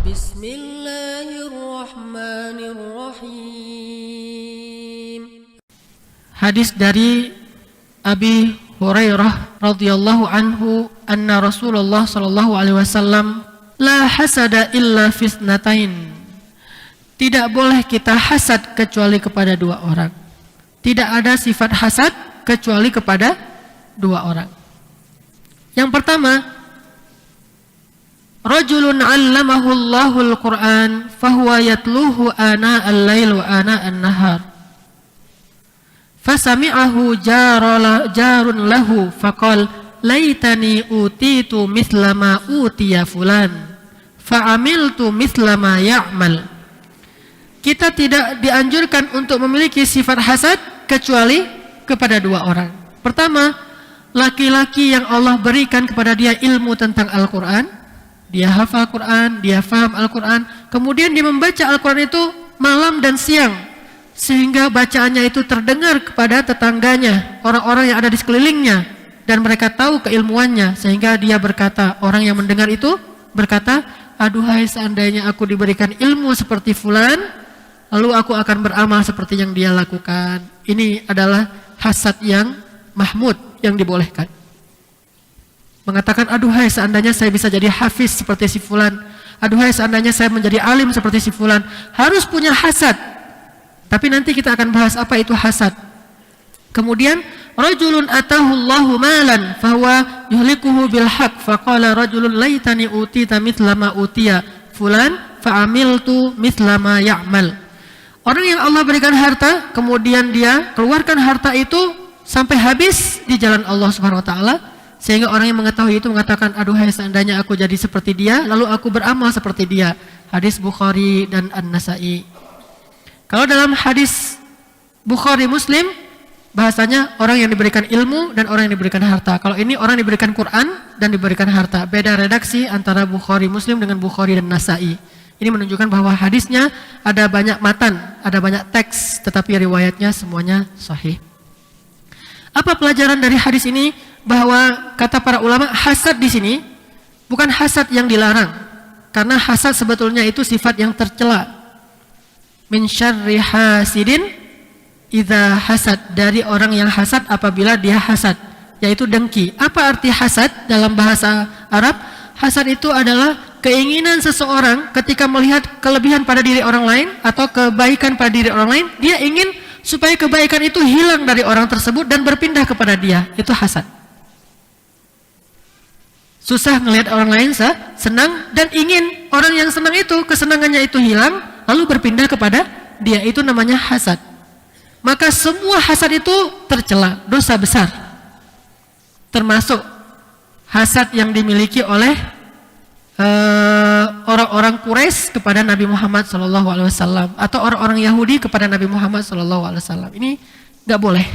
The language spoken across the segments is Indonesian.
Bismillahirrahmanirrahim. Hadis dari Abi Hurairah radhiyallahu anhu anna Rasulullah sallallahu alaihi wasallam la hasada illa fisnatain. Tidak boleh kita hasad kecuali kepada dua orang. Tidak ada sifat hasad kecuali kepada dua orang. Yang pertama, rajulun 'allamahu Allahul Qur'an fahuwa yatluhu ana al-lail wa ana an-nahar. Fasami'ahu jarun lahu faqal laitani utitu mithla ma utiya fulan fa'amiltu mithla ma ya'mal. Kita tidak dianjurkan untuk memiliki sifat hasad kecuali kepada dua orang. Pertama, laki-laki yang Allah berikan kepada dia ilmu tentang Al-Quran, dia hafal Quran, dia faham Al-Quran, kemudian dia membaca Al-Quran itu malam dan siang, sehingga bacaannya itu terdengar kepada tetangganya, orang-orang yang ada di sekelilingnya, dan mereka tahu keilmuannya, sehingga dia berkata, orang yang mendengar itu berkata, aduhai seandainya aku diberikan ilmu seperti fulan, lalu aku akan beramal seperti yang dia lakukan. Ini adalah hasad yang mahmud, yang dibolehkan. Mengatakan, aduhai seandainya saya bisa jadi hafiz seperti si fulan, aduhai seandainya saya menjadi alim seperti si fulan. Harus punya hasad. Tapi nanti kita akan bahas apa itu hasad. Kemudian, rajulun atahu Allahu malan fahuwa yuhlikuhu bil haq faqala rajulun laitani utita mithla ma utiya fulan fa'amiltu mithla ma ya'mal. Orang yang Allah berikan harta, kemudian dia keluarkan harta itu sampai habis di jalan Allah Subhanahu wa taala, sehingga orang yang mengetahui itu mengatakan, aduhai seandainya aku jadi seperti dia, lalu aku beramal seperti dia. Hadis Bukhari dan An-Nasa'i. Kalau dalam hadis Bukhari Muslim, bahasanya orang yang diberikan ilmu dan orang yang diberikan harta. Kalau ini orang diberikan Quran dan diberikan harta. Beda redaksi antara Bukhari Muslim dengan Bukhari dan Nasa'i. Ini menunjukkan bahwa hadisnya ada banyak matan, ada banyak teks, tetapi riwayatnya semuanya sahih. Apa pelajaran dari hadis ini? Bahwa kata para ulama, hasad di sini bukan hasad yang dilarang, karena hasad sebetulnya itu sifat yang tercela. Min syarri hasidin idza hasad, dari orang yang hasad apabila dia hasad, yaitu dengki. Apa arti hasad dalam bahasa Arab? Hasad itu adalah keinginan seseorang ketika melihat kelebihan pada diri orang lain atau kebaikan pada diri orang lain, dia ingin supaya kebaikan itu hilang dari orang tersebut dan berpindah kepada dia. Itu hasad. Susah ngelihat orang lain senang dan ingin orang yang senang itu, kesenangannya itu hilang lalu berpindah kepada dia. Itu namanya hasad. Maka semua hasad itu tercela, dosa besar. Termasuk hasad yang dimiliki oleh orang-orang Quraisy kepada Nabi Muhammad SAW atau orang-orang Yahudi kepada Nabi Muhammad SAW. Ini nggak boleh.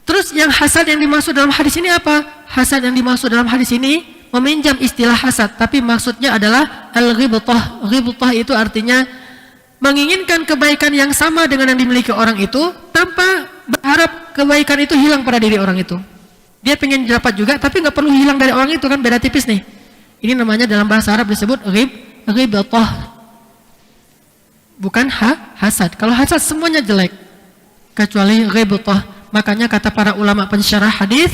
Terus yang hasad yang dimaksud dalam hadis ini apa? Hasad yang dimaksud dalam hadis ini meminjam istilah hasad, tapi maksudnya adalah al-ghibtah. Ghibtah itu artinya menginginkan kebaikan yang sama dengan yang dimiliki orang itu tanpa berharap kebaikan itu hilang pada diri orang itu. Dia pengen dapat juga, tapi nggak perlu hilang dari orang itu, kan beda tipis nih. Ini namanya dalam bahasa Arab disebut ghibtah. Bukan hasad. Kalau hasad semuanya jelek, kecuali ghibtah. Makanya kata para ulama pensyarah hadis,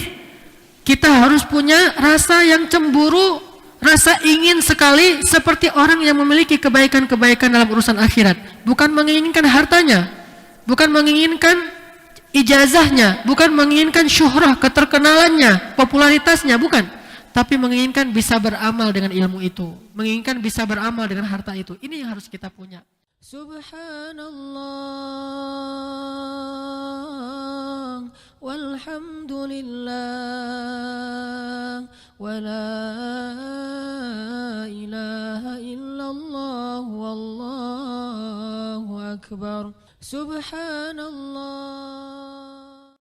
kita harus punya rasa yang cemburu, rasa ingin sekali seperti orang yang memiliki kebaikan-kebaikan dalam urusan akhirat. Bukan menginginkan hartanya, bukan menginginkan ijazahnya, bukan menginginkan syuhrah, keterkenalannya, popularitasnya, bukan. Tapi menginginkan bisa beramal dengan ilmu itu, menginginkan bisa beramal dengan harta itu. Ini yang harus kita punya. Subhanallah walhamdulillah wa la ilaha illallah wallahu akbar. Subhanallah.